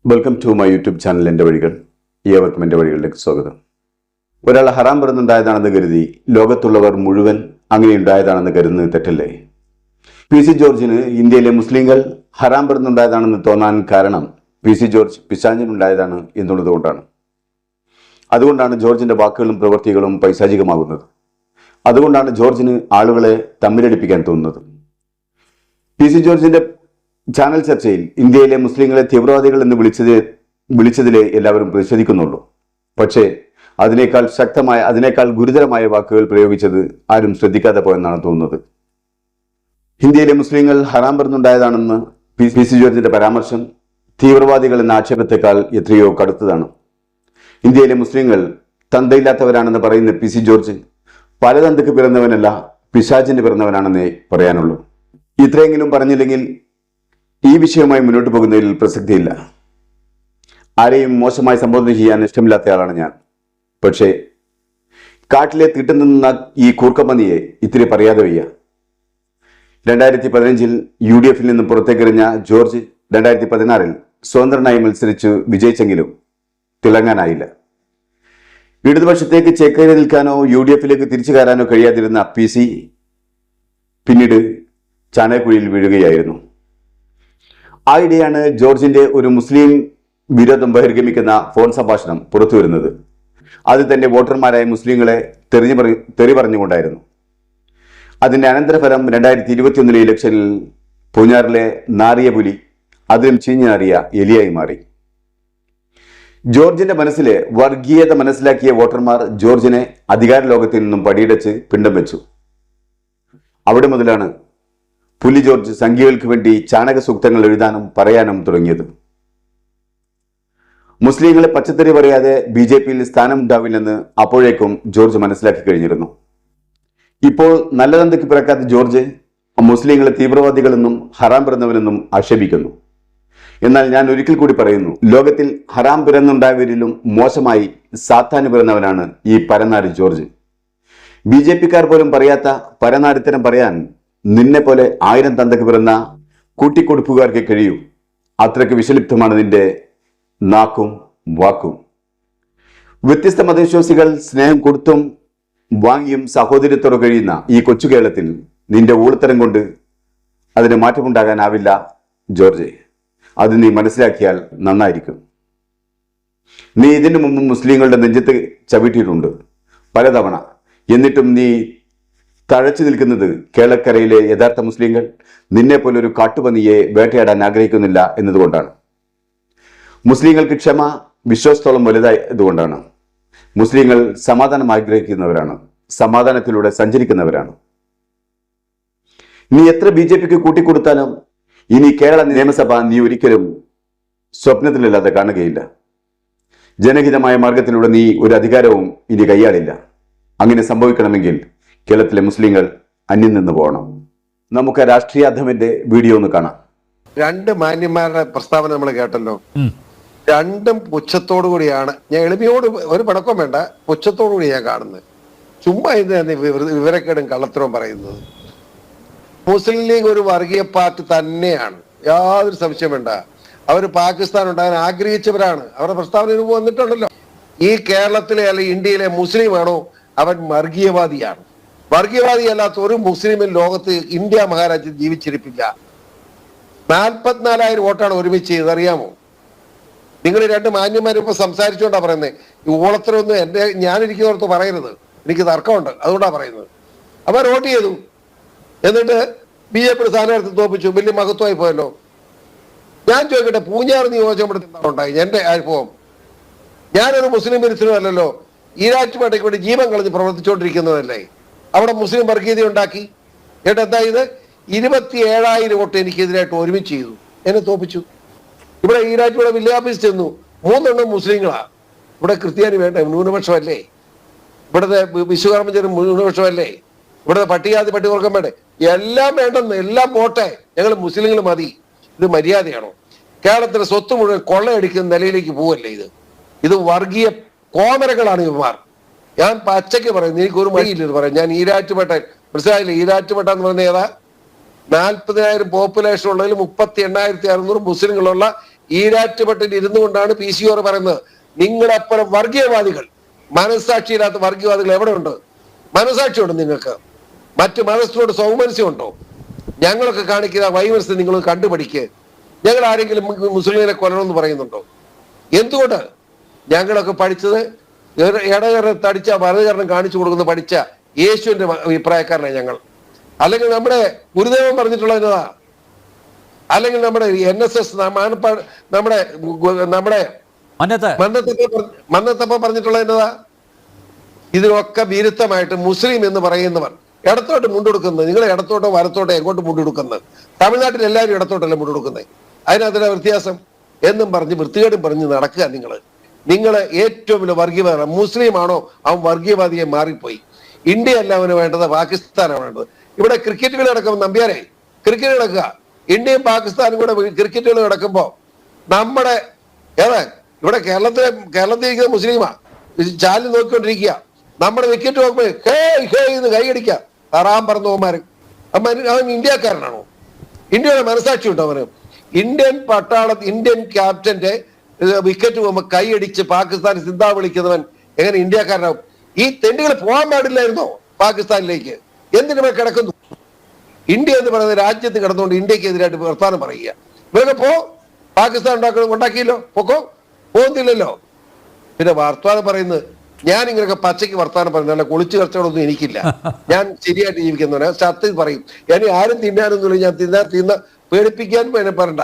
Welcome to my YouTube channel എൻ്റെ വഴികൾ. ഏവർക്കും എൻ്റെ വഴികളിലേക്ക് സ്വാഗതം. ഒരാൾ ഹറാം പിറന്നുണ്ടായതാണെന്ന് കരുതി ലോകത്തുള്ളവർ മുഴുവൻ അങ്ങനെ ഉണ്ടായതാണെന്ന് കരുതുന്നത് തെറ്റല്ലേ? PC ജോർജിന് ഇന്ത്യയിലെ മുസ്ലിങ്ങൾ ഹറാം പിറന്നുണ്ടായതാണെന്ന് തോന്നാൻ കാരണം PC ജോർജ് പിശാചിനുണ്ടായതാണ് എന്നുള്ളത് കൊണ്ടാണ്. അതുകൊണ്ടാണ് ജോർജിന്റെ വാക്കുകളും പ്രവൃത്തികളും പൈശാചികമാകുന്നത്. അതുകൊണ്ടാണ് ജോർജിന് ആളുകളെ തമ്മിലടിപ്പിക്കാൻ തോന്നുന്നത്. PC ജോർജിന്റെ ചാനൽ ചർച്ചയിൽ ഇന്ത്യയിലെ മുസ്ലിങ്ങളെ തീവ്രവാദികൾ എന്ന് വിളിച്ചതിലെ എല്ലാവരും പ്രതിഷേധിക്കുന്നുള്ളൂ. പക്ഷേ അതിനേക്കാൾ ഗുരുതരമായ വാക്കുകൾ പ്രയോഗിച്ചത് ആരും ശ്രദ്ധിക്കാതെ പോയെന്നാണ് തോന്നുന്നത്. ഇന്ത്യയിലെ മുസ്ലിങ്ങൾ ഹറാം പിറന്നുണ്ടായതാണെന്ന് PC ജോർജിന്റെ പരാമർശം തീവ്രവാദികൾ എന്ന ആക്ഷേപത്തെക്കാൾ എത്രയോ കടുത്തതാണ്. ഇന്ത്യയിലെ മുസ്ലിങ്ങൾ തന്തയില്ലാത്തവരാണെന്ന് പറയുന്ന PC ജോർജ് പല തന്തയ്ക്ക് പിറന്നവനല്ല, പിശാചിന് പിറന്നവനാണെന്നേ പറയാനുള്ളൂ. ഇത്രയെങ്കിലും പറഞ്ഞില്ലെങ്കിൽ ഈ വിഷയവുമായി മുന്നോട്ട് പോകുന്നതിൽ പ്രസക്തിയില്ല. ആരെയും മോശമായി സംബോധന ചെയ്യാൻ ഇഷ്ടമില്ലാത്തയാളാണ് ഞാൻ. പക്ഷേ കാട്ടിലെ തിട്ടുനിന്ന ഈ കൂർക്കപ്പന്നിയെ ഇത്തിരി പറയാതെ വയ്യ. 2015 UDF നിന്ന് പുറത്തേക്കെറിഞ്ഞ ജോർജ് 2016 സ്വതന്ത്രനായി മത്സരിച്ച് വിജയിച്ചെങ്കിലും തിളങ്ങാനായില്ല. ഇടതുപക്ഷത്തേക്ക് ചേക്കേറി നിൽക്കാനോ UDF തിരിച്ചു കയറാനോ കഴിയാതിരുന്ന PC പിന്നീട് ചാണകക്കുഴിയിൽ വീഴുകയായിരുന്നു. ആയിടെയാണ് ജോർജിന്റെ ഒരു മുസ്ലിം വിരോധം ബഹിർഗമിക്കുന്ന ഫോൺ സംഭാഷണം പുറത്തു വരുന്നത്. അത് തന്നെ വോട്ടർമാരായ മുസ്ലിങ്ങളെ തെറി പറഞ്ഞുകൊണ്ടായിരുന്നു. അതിന്റെ അനന്തരഫലം 2021 ഇലക്ഷനിൽ പൂഞ്ഞാറിലെ നാറിയ പുലി അതിലും ചീഞ്ഞാറിയ എലിയായി മാറി. ജോർജിന്റെ മനസ്സിലെ വർഗീയത മനസ്സിലാക്കിയ വോട്ടർമാർ ജോർജിനെ അധികാര ലോകത്തിൽ നിന്നും പടിയടച്ച് പിണ്ടം വെച്ചു. അവിടെ മുതലാണ് പുലി ജോർജ് സംഘികൾക്ക് വേണ്ടി ചാണക സൂക്തങ്ങൾ എഴുതാനും പറയാനും തുടങ്ങിയത്. മുസ്ലിങ്ങളെ പച്ചത്തറി പറയാതെ BJPയിൽ സ്ഥാനമുണ്ടാവില്ലെന്ന് അപ്പോഴേക്കും ജോർജ് മനസ്സിലാക്കി കഴിഞ്ഞിരുന്നു. ഇപ്പോൾ നല്ല തന്തയ്ക്ക് പിറക്കാത്ത ജോർജ് മുസ്ലിങ്ങളെ തീവ്രവാദികളെന്നും ഹറാം പിറന്നവനെന്നും ആക്ഷേപിക്കുന്നു. എന്നാൽ ഞാൻ ഒരിക്കൽ കൂടി പറയുന്നു, ലോകത്തിൽ ഹറാം പിറന്നുണ്ടായവരിലും മോശമായി സാത്താന് പിറന്നവനാണ് ഈ പരനാരി ജോർജ്. BJPക്കാർ പോലും പറയാത്ത പരനാരിത്തരം പറയാൻ നിന്നെ പോലെ 1000 തന്തയ്ക്ക് പിറന്ന കൂട്ടിക്കൊടുപ്പുകാർക്ക് കഴിയൂ. അത്രയ്ക്ക് വിഷലിപ്തമാണ് നിന്റെ നാക്കും വാക്കും. വ്യത്യസ്ത മതവിശ്വാസികൾ സ്നേഹം കൊടുത്തും വാങ്ങിയും സഹോദര്യത്തോടെ കഴിയുന്ന ഈ കൊച്ചു കേരളത്തിൽ നിന്റെ ഊളത്തരം കൊണ്ട് അതിന് മാറ്റമുണ്ടാകാനാവില്ല ജോർജ്. അത് നീ മനസ്സിലാക്കിയാൽ നന്നായിരിക്കും. നീ ഇതിനു മുമ്പ് മുസ്ലിങ്ങളുടെ നെഞ്ചത്ത് ചവിട്ടിയിട്ടുണ്ട് പലതവണ. എന്നിട്ടും നീ തഴച്ചു നിൽക്കുന്നത് കേരളക്കരയിലെ യഥാർത്ഥ മുസ്ലിങ്ങൾ നിന്നെ പോലൊരു കാട്ടുപന്നിയെ വേട്ടയാടാൻ ആഗ്രഹിക്കുന്നില്ല എന്നതുകൊണ്ടാണ്. മുസ്ലിങ്ങൾക്ക് ക്ഷമ വിശ്വാസത്തോളം വലുതായതുകൊണ്ടാണ്. മുസ്ലിങ്ങൾ സമാധാനം ആഗ്രഹിക്കുന്നവരാണ്, സമാധാനത്തിലൂടെ സഞ്ചരിക്കുന്നവരാണ്. നീ എത്ര BJPക്ക് കൂട്ടിക്കൊടുത്താലും ഇനി കേരള നിയമസഭ നീ ഒരിക്കലും സ്വപ്നത്തിലല്ലാതെ കാണുകയില്ല. ജനഹിതമായ മാർഗത്തിലൂടെ നീ ഒരു അധികാരവും ഇനി കൈയാളില്ല. അങ്ങനെ സംഭവിക്കണമെങ്കിൽ കേരളത്തിലെ മുസ്ലിങ്ങൾ അന്യം നിന്ന് പോകണം. നമുക്ക് രാഷ്ട്രീയ അധമന്റെ വീഡിയോ ഒന്ന് കാണാം. രണ്ട് മാന്യന്മാരുടെ പ്രസ്താവന നമ്മൾ കേട്ടല്ലോ. രണ്ടും പുച്ഛത്തോടു കൂടിയാണ്. ഞാൻ എളിമയോട് ഒരു പടക്കം വേണ്ട, പുച്ഛത്തോടു കൂടി ഞാൻ കാണുന്നത്. ചുമ്മാ ഇത് തന്നെ വിവരക്കേടും കള്ളത്തരവും പറയുന്നത്. മുസ്ലിം ലീഗ് ഒരു വർഗീയ പാർട്ടി തന്നെയാണ്, യാതൊരു സംശയം വേണ്ട. അവർ പാകിസ്ഥാൻ ഉണ്ടാകാൻ ആഗ്രഹിച്ചവരാണ്. അവരുടെ പ്രസ്താവന വന്നിട്ടുണ്ടല്ലോ. ഈ കേരളത്തിലെ അല്ലെങ്കിൽ ഇന്ത്യയിലെ മുസ്ലിം ആണോ അവൻ വർഗീയവാദിയാണ്. വർഗീയവാദി അല്ലാത്ത ഒരു മുസ്ലിമിൻ ലോകത്ത് ഇന്ത്യ മഹാരാജ്യത്ത് ജീവിച്ചിരിപ്പില്ല. 44,000 വോട്ടാണ് ഒരുമിച്ച് ചെയ്തത്, അറിയാമോ? നിങ്ങൾ രണ്ട് മാന്യന്മാരും ഇപ്പൊ സംസാരിച്ചുകൊണ്ടാ പറയുന്നത്. ഈ ഓളത്തരൊന്നും ഞാനിരിക്കുന്നവർക്ക് പറയരുത്, എനിക്ക് തർക്കമുണ്ട്, അതുകൊണ്ടാണ് പറയുന്നത്. അവർ വോട്ട് ചെയ്തു, എന്നിട്ട് BJP സ്ഥാനാർത്ഥി തോപ്പിച്ചു, വലിയ മഹത്വമായി പോയല്ലോ. ഞാൻ ചോദിക്കട്ടെ, പൂഞ്ഞാർ നിയോജകമണ്ഡലത്തിൽ എന്താണ് ഉണ്ടായി? എന്റെ അനുഭവം, ഞാനൊരു മുസ്ലിം വിരുദ്ധനും അല്ലല്ലോ. ഈരാറ്റുപേട്ടയ്ക്ക് വേണ്ടി ജീവൻ കളഞ്ഞ് പ്രവർത്തിച്ചുകൊണ്ടിരിക്കുന്നതല്ലേ. അവിടെ മുസ്ലിം വർഗീയത ഉണ്ടാക്കി. എന്നിട്ട് എന്താ ഇത്? 27,000 വോട്ട് എനിക്കെതിരായിട്ട് ഒരുമിച്ച് ചെയ്തു, എന്നെ തോപ്പിച്ചു. ഇവിടെ ഈരാറ്റുപേട്ട വില്ലേജ് ചെന്നു, 3 എണ്ണം മുസ്ലിങ്ങളാ. ഇവിടെ ക്രിസ്ത്യാനി വേണ്ട, ന്യൂനപക്ഷമല്ലേ? ഇവിടുത്തെ വിശ്വകർമ്മജനം ന്യൂനപക്ഷമല്ലേ? ഇവിടുത്തെ പട്ടികവർഗം വേണ്ടേ? എല്ലാം വേണ്ടെന്ന്, എല്ലാം പോട്ടെ, ഞങ്ങൾ മുസ്ലിങ്ങൾ മതി. ഇത് മര്യാദയാണോ? കേരളത്തിലെ സ്വത്ത് മുഴുവൻ കൊള്ളയടിക്കുന്ന നിലയിലേക്ക് പോവല്ലേ ഇത് വർഗീയ കോമരകളാണ് ഇവന്മാർ. ഞാൻ പച്ചയ്ക്ക് പറയുന്നു, എനിക്കൊരു മടിയില്ലെന്ന് പറയാം. ഞാൻ ഈരാറ്റുപേട്ട, മനസ്സിലായില്ലേ? ഈരാറ്റുപേട്ട എന്ന് പറയുന്ന ഏതാ? 40,000 പോപ്പുലേഷൻ ഉള്ളതിൽ 38,600 മുസ്ലിങ്ങളുള്ള ഈരാറ്റുപെട്ടിൽ ഇരുന്നു കൊണ്ടാണ് PCR പറയുന്നത്, നിങ്ങളപ്പുറം വർഗീയവാദികൾ, മനസ്സാക്ഷിയില്ലാത്ത വർഗീയവാദികൾ എവിടെ ഉണ്ട്? മനസ്സാക്ഷിയുണ്ട് നിങ്ങൾക്ക്? മറ്റു മതസ്ഥരോട് സൗമനസ്യമുണ്ടോ? ഞങ്ങളൊക്കെ കാണിക്കുന്ന വൈമനസ്യം നിങ്ങൾ കണ്ടുപിടിക്കുക. ഞങ്ങൾ ആരെങ്കിലും മുസ്ലിമിനെ കൊല്ലണമെന്ന് പറയുന്നുണ്ടോ? എന്തുകൊണ്ട്? ഞങ്ങളൊക്കെ പഠിച്ചത് ഇടകരണം തടിച്ച വലതുകരണം കാണിച്ചു കൊടുക്കുന്ന പഠിച്ച യേശുവിന്റെ അഭിപ്രായക്കാരനാണ് ഞങ്ങൾ. അല്ലെങ്കിൽ നമ്മുടെ ഗുരുദേവൻ പറഞ്ഞിട്ടുള്ള എന്നതാ? അല്ലെങ്കിൽ നമ്മുടെ NSS നമ്മുടെ മന്നത്തപ്പ പറഞ്ഞിട്ടുള്ള എന്നതാ? ഇതിനൊക്കെ വിരുദ്ധമായിട്ട് മുസ്ലിം എന്ന് പറയുന്നവർ ഇടത്തോട്ട് മുണ്ടെടുക്കുന്നത്. നിങ്ങൾ ഇടത്തോട്ടോ വലത്തോട്ടോ എങ്ങോട്ട് മുണ്ടെടുക്കുന്നത്? തമിഴ്നാട്ടിൽ എല്ലാവരും ഇടത്തോട്ടല്ലേ മുണ്ടെടുക്കുന്നത്. അതിനകത്തുള്ള വ്യത്യാസം എന്നും പറഞ്ഞ് വൃത്തികേടും പറഞ്ഞ് നടക്കുക. നിങ്ങൾ ഏറ്റവും വലിയ വർഗീയവാദം. മുസ്ലിം ആണോ അവൻ വർഗീയവാദിയെ മാറിപ്പോയി. ഇന്ത്യ അല്ല അവന് വേണ്ടത്, പാകിസ്ഥാനാണ് വേണ്ടത്. ഇവിടെ ക്രിക്കറ്റ് കളി നടക്കുമ്പോൾ നമ്പ്യാരെ ക്രിക്കറ്റ് നടക്കുക, ഇന്ത്യയും പാകിസ്ഥാനും കൂടെ ക്രിക്കറ്റ് കളി നടക്കുമ്പോ നമ്മുടെ ഇവിടെ കേരളത്തിൽ മുസ്ലിമാ ചാലിൽ നോക്കിക്കൊണ്ടിരിക്കുക. നമ്മുടെ വിക്കറ്റ് നോക്കുമ്പോ എന്ന് കൈയടിക്കുക. തറാൻ പറഞ്ഞവന്മാര് അവൻ ഇന്ത്യക്കാരനാണോ? ഇന്ത്യയുടെ മനസാക്ഷി ഉണ്ടോ അവന്? ഇന്ത്യൻ ഇന്ത്യൻ ക്യാപ്റ്റന്റെ വിക്കറ്റ് പോകുമ്പോ കൈയടിച്ച് പാകിസ്ഥാൻ സിന്ധാ വിളിക്കുന്നവൻ എങ്ങനെ ഇന്ത്യക്കാരനാവും? ഈ തെണ്ടുകൾ പോകാൻ പാടില്ലായിരുന്നോ പാകിസ്ഥാനിലേക്ക്? എന്തിനു കിടക്കുന്നു? ഇന്ത്യ എന്ന് പറയുന്ന രാജ്യത്ത് കിടന്നുകൊണ്ട് ഇന്ത്യക്ക് എതിരായിട്ട് വർത്താനം പറയുക. ഇവരൊക്കെ പാകിസ്ഥാൻ ഉണ്ടാക്കിയല്ലോ, പോകുന്നില്ലല്ലോ. പിന്നെ വർത്താനം പറയുന്നത് ഞാൻ ഇങ്ങനെയൊക്കെ പച്ചയ്ക്ക് വർത്താനം പറയുന്നത്, അല്ല കുളിച്ചു കച്ചവടമൊന്നും എനിക്കില്ല. ഞാൻ ശരിയായിട്ട് ജീവിക്കുന്നവനാ, സത്യം പറയും. ഞാൻ ആരും തിന്നാനൊന്നുമില്ല. ഞാൻ തിന്ന പേടിപ്പിക്കാനും എന്നെ പറയണ്ട.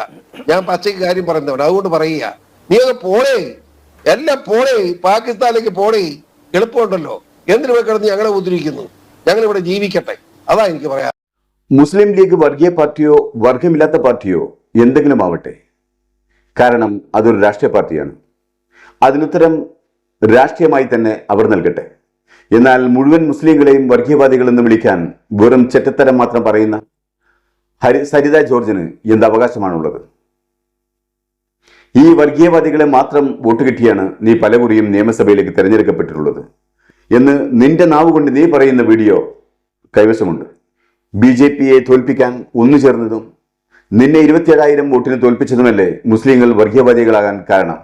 ഞാൻ പച്ചയ്ക്ക് കാര്യം പറയുന്നവൻ, അതുകൊണ്ട് പറയുക. നീയൊക്കെ പോണേ, എല്ലാം പോണേ, പാകിസ്ഥാനിലേക്ക് പോണേ, എളുപ്പമുണ്ടല്ലോ. എന്തിനു പോയി കിടന്ന് ഞങ്ങളെ ഉദ്ധരിക്കുന്നു? ഞങ്ങൾ ഇവിടെ ജീവിക്കട്ടെ, അതാ എനിക്ക് പറയാം. മുസ്ലിം ലീഗ് വർഗീയ പാർട്ടിയോ വർഗമില്ലാത്ത പാർട്ടിയോ എന്തെങ്കിലും ആവട്ടെ, കാരണം അതൊരു രാഷ്ട്രീയ പാർട്ടിയാണ്. അതിനുത്തരം രാഷ്ട്രീയമായി തന്നെ അവർ നൽകട്ടെ. എന്നാൽ മുഴുവൻ മുസ്ലിങ്ങളെയും വർഗീയവാദികളെന്ന് വിളിക്കാൻ വെറും ചെറ്റത്തരം മാത്രം പറയുന്ന സരിത ജോർജിന് എന്ത് അവകാശമാണുള്ളത്? ഈ വർഗീയവാദികളെ മാത്രം വോട്ട് കിട്ടിയാണ് നീ പലകുറിയും നിയമസഭയിലേക്ക് തിരഞ്ഞെടുക്കപ്പെട്ടിട്ടുള്ളത് എന്ന് നിന്റെ നാവ് കൊണ്ട് നീ പറയുന്ന വീഡിയോ കൈവശമുണ്ട്. BJPയെ തോൽപ്പിക്കാൻ ഒന്നു ചേർന്നതും നിന്നെ 27,000 വോട്ടിന് തോൽപ്പിച്ചതുമല്ലേ മുസ്ലിങ്ങൾ വർഗീയവാദികളാകാൻ കാരണം?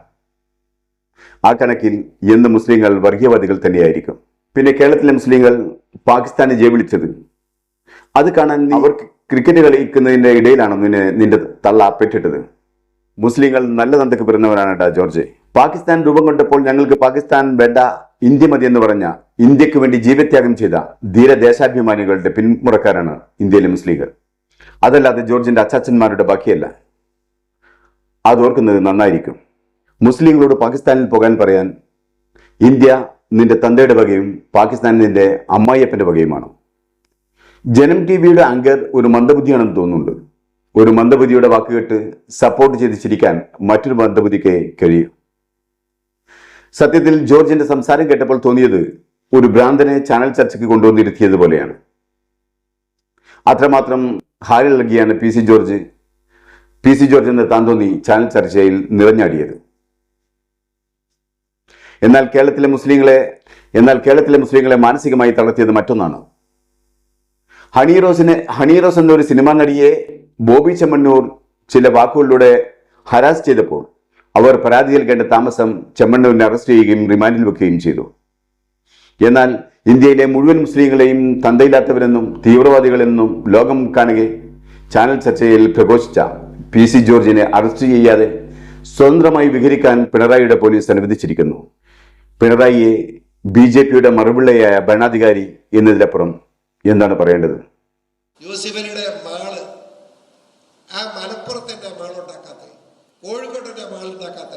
ആ കണക്കിൽ എന്ന് മുസ്ലിങ്ങൾ വർഗീയവാദികൾ തന്നെയായിരിക്കും. പിന്നെ കേരളത്തിലെ മുസ്ലിങ്ങൾ പാകിസ്ഥാനെ ജയവിളിച്ചത് അത് കാണാൻ അവർ ക്രിക്കറ്റ് കളിക്കുന്നതിന്റെ ഇടയിലാണോ നിന്റെ തള്ള പെട്ടിട്ടത്? മുസ്ലിങ്ങൾ നല്ല തന്തക്ക് പിറന്നവരാണ് ജോർജ്. പാകിസ്ഥാൻ രൂപം കൊണ്ടപ്പോൾ ഞങ്ങൾക്ക് പാകിസ്ഥാൻ വേണ്ട, ഇന്ത്യ മതി എന്ന് പറഞ്ഞ, ഇന്ത്യക്ക് വേണ്ടി ജീവത്യാഗം ചെയ്ത ധീര ദേശാഭിമാനികളുടെ പിന്മുറക്കാരാണ് ഇന്ത്യയിലെ മുസ്ലിങ്ങൾ. അതല്ലാതെ ജോർജിന്റെ അച്ചാച്ചന്മാരുടെ ബാക്കിയല്ല. അതോർക്കുന്നത് നന്നായിരിക്കും. മുസ്ലിങ്ങളോട് പാകിസ്ഥാനിൽ പോകാൻ പറയാൻ ഇന്ത്യ നിന്റെ തന്തയുടെ വകയും പാകിസ്ഥാൻ നിന്റെ അമ്മായിയപ്പന്റെ വകയുമാണ്. ജനം TVയുടെ ആങ്കർ ഒരു മന്ദബുദ്ധിയാണെന്ന് തോന്നുന്നുണ്ട്. ഒരു മന്ദബുദ്ധിയുടെ വാക്കുകേട്ട് സപ്പോർട്ട് ചെയ്ത് ചിരിക്കാൻ മറ്റൊരു മന്ദബുദ്ധിക്ക് കഴിയും. സത്യത്തിൽ ജോർജിന്റെ സംസാരം കേട്ടപ്പോൾ തോന്നിയത് ഒരു ഭ്രാന്തനെ ചാനൽ ചർച്ചയ്ക്ക് കൊണ്ടുവന്നിരുത്തിയതുപോലെയാണ്. അത്രമാത്രം ഹാലിളകിയാണ് PC ജോർജ് എന്ന് താൻ തോന്നി ചാനൽ ചർച്ചയിൽ നിറഞ്ഞാടിയത്. എന്നാൽ കേരളത്തിലെ മുസ്ലിങ്ങളെ മാനസികമായി തളർത്തിയത് മറ്റൊന്നാണ്. ഹണി റോസ് എന്നൊരു സിനിമാ നടിയെ ബോബി ചെമ്മണ്ണൂർ ചില വാക്കുകളിലൂടെ ഹരാസ് ചെയ്തപ്പോൾ അവർ പരാതി നൽകേണ്ട താമസം ചെമ്മണ്ണൂരിനെ അറസ്റ്റ് ചെയ്യുകയും റിമാൻഡിൽ വെക്കുകയും ചെയ്തു. എന്നാൽ ഇന്ത്യയിലെ മുഴുവൻ മുസ്ലിങ്ങളെയും തന്തയില്ലാത്തവരെന്നും തീവ്രവാദികളെന്നും ലോകം കാണുകെ ചാനൽ ചർച്ചയിൽ പ്രഘോഷിച്ച PC ജോർജിനെ അറസ്റ്റ് ചെയ്യാതെ സ്വതന്ത്രമായി വിഹരിക്കാൻ പിണറായിയുടെ പോലീസ് അനുവദിച്ചിരിക്കുന്നു. പിണറായിയെ BJPയുടെ മറുപിള്ളയായ ഭരണാധികാരി എന്നതിലപ്പുറം എന്താണ് പറയേണ്ടത്? യൂസഫലിയുടെ മകള് ആ മലപ്പുറത്തിന്റെ മകളുണ്ടാക്കാത്ത, കോഴിക്കോട്ടെ മകളുണ്ടാക്കാത്ത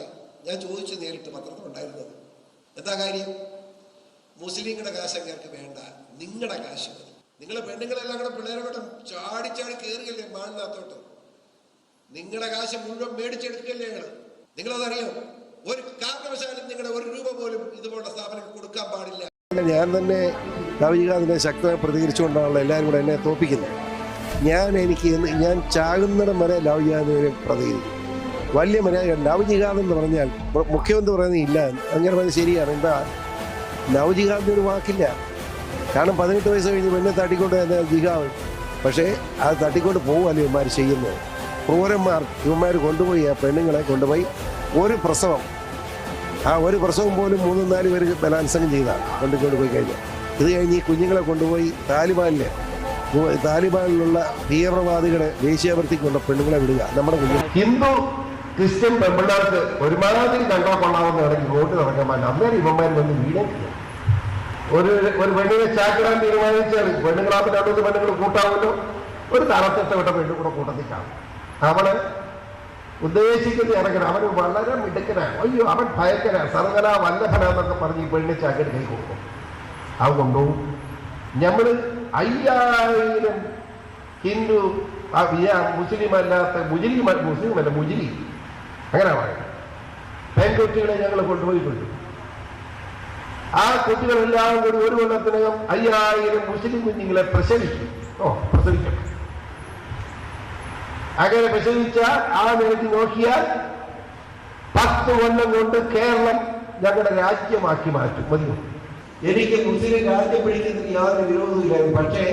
ഞാൻ ചോദിച്ചു നേരിട്ട് പത്രത്തിലുണ്ടായിരുന്നത്. എന്താ കാര്യം? മുസ്ലിങ്ങളുടെ കാശ് അങ്ങേർക്ക് വേണ്ട, നിങ്ങളുടെ കാശ് മതി. നിങ്ങളെ പെണ്ണുങ്ങളെല്ലാം കൂടെ പിള്ളേരോടെ ചാടി കയറുകയല്ലേ മാളിനകത്തോട്ട്. നിങ്ങളുടെ കാശ് മുഴുവൻ മേടിച്ചെടുക്കല്ലേ നിങ്ങളതറിയോ? ഒരു കാരണവശാലും നിങ്ങളുടെ ഒരു രൂപ പോലും ഇതുപോലുള്ള സ്ഥാപനങ്ങൾ കൊടുക്കാൻ പാടില്ല. ഞാൻ തന്നെ ലവ്ജിഹാദിനെ ശക്തമായി പ്രതികരിച്ചുകൊണ്ടാണല്ലോ എല്ലാവരും കൂടെ എന്നെ തോൽപ്പിക്കുന്നത്. ഞാൻ ചാകുന്നിടം വരെ ലവ്ജിഹാദിനെ പ്രതികരിക്കും. വലിയ മര്യാദ. ലവ്ജിഹാദ് എന്ന് പറഞ്ഞാൽ മുഖ്യമന്ത്രി പറയുന്നത് ഇല്ല, അങ്ങനെ പറഞ്ഞാൽ ശരിയാണ്. എന്താ ലവ്ജിഹാദിന് ഒരു വാക്കില്ല. കാരണം 18 വയസ്സ് കഴിഞ്ഞ് പെണ്ണെ തട്ടിക്കൊണ്ട് തന്നെ ജിഹാദ്. പക്ഷേ അത് തട്ടിക്കൊണ്ട് പോകുമല്ലോ ഇവന്മാർ ചെയ്യുന്നത്. ക്രൂരന്മാർ ഇവന്മാർ കൊണ്ടുപോയി ആ പെണ്ണുങ്ങളെ കൊണ്ടുപോയി ഒരു പ്രസവം പോലും 3-4 പേര് ബലാത്സംഗം ചെയ്താണ് കൊണ്ടുപോയി കഴിഞ്ഞാൽ. ഇത് കഴിഞ്ഞ് ഈ കുഞ്ഞുങ്ങളെ കൊണ്ടുപോയി താലിബാനിലുള്ള തീവ്രവാദികളെ ദേശീയവൃത്തിക്ക് കൊണ്ട് പെണ്ണുങ്ങളെ വിടുക. നമ്മുടെ കുഞ്ഞുങ്ങൾ ഹിന്ദു ക്രിസ്ത്യൻ പെമ്പിള്ളേർക്ക് ഒരുമാതിരി കണ്ടാൽ കൊള്ളാവുന്നതാണെങ്കിൽ ഇങ്ങോട്ട് നടക്കാൻ പാടില്ല. അന്നേരം ഇവന്മാർ വന്ന് വീണേക്കില്ല. ഒരു പെണ്ണിനെ ചാക്കിടാൻ തീരുമാനിച്ചാൽ പെണ്ണുങ്ങളാകുമ്പോൾ 2 പെണ്ണുങ്ങൾ കൂട്ടാവുമല്ലോ. ഒരു തറത്തിട്ട് വിട്ട പെണ്ണു കൂടെ കൂട്ടത്തിൽ കാണും. അവള് ഉദ്ദേശിക്കുന്ന ഇറങ്ങണം. അവന് വളരെ മിടുക്കനാണ്. അയ്യോ അവൻ ഭയങ്കര സർവകലാ വല്ലഭനാന്നൊക്കെ പറഞ്ഞ് ഈ പെണ്ണിനെ ചാക്കിട്ട് കൈ കൊടുക്കും. അത് കൊണ്ടുപോകും. നമ്മള് 5000 ഹിന്ദു മുസ്ലിം അല്ലാത്ത മുജിരി അങ്ങനെ പറയുന്നത് പെൺകുട്ടികളെ ഞങ്ങൾ കൊണ്ടുപോയിട്ടുണ്ട്. ആ കുട്ടികളെല്ലാം കൂടി 1 കൊല്ലത്തിനകം 5000 മുസ്ലിം കുഞ്ഞുങ്ങളെ പ്രസവിക്കും. അങ്ങനെ പ്രസവിച്ചാൽ ആ നിലയ്ക്ക് നോക്കിയാൽ 10 കൊല്ലം കൊണ്ട് കേരളം ഞങ്ങളുടെ രാജ്യമാക്കി മാറ്റും. മതിയോ? എനിക്ക് മുസ്ലിം രാജ്യം പിടിക്കുന്നതിന് യാതൊരു വിരോധമില്ലായിരുന്നു. പക്ഷേ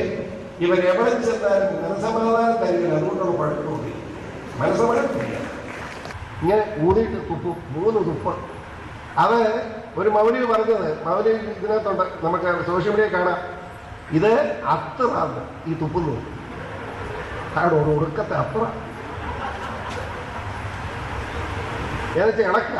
ഇവരെവിടെ ചെന്നാലും മനസമാധാനം തരില്ല. അതുകൊണ്ടുള്ള കുഴപ്പമില്ല. മനസ്സമാധാനമില്ല. ഇങ്ങനെ ഊതിയിട്ട് തുപ്പും. 3 തുപ്പ്. അത് ഒരു മൗലവി പറഞ്ഞത്, മൗലവി ഇതിനകത്തുണ്ട്, നമുക്ക് സോഷ്യൽ മീഡിയ കാണാം. ഇത് അത്രാണ് ഈ തുപ്പുന്നത്. അവിടെ ഒടുക്കത്തെ അത്ര ഏതെന്ന് വെച്ചാൽ ഇളക്കുക.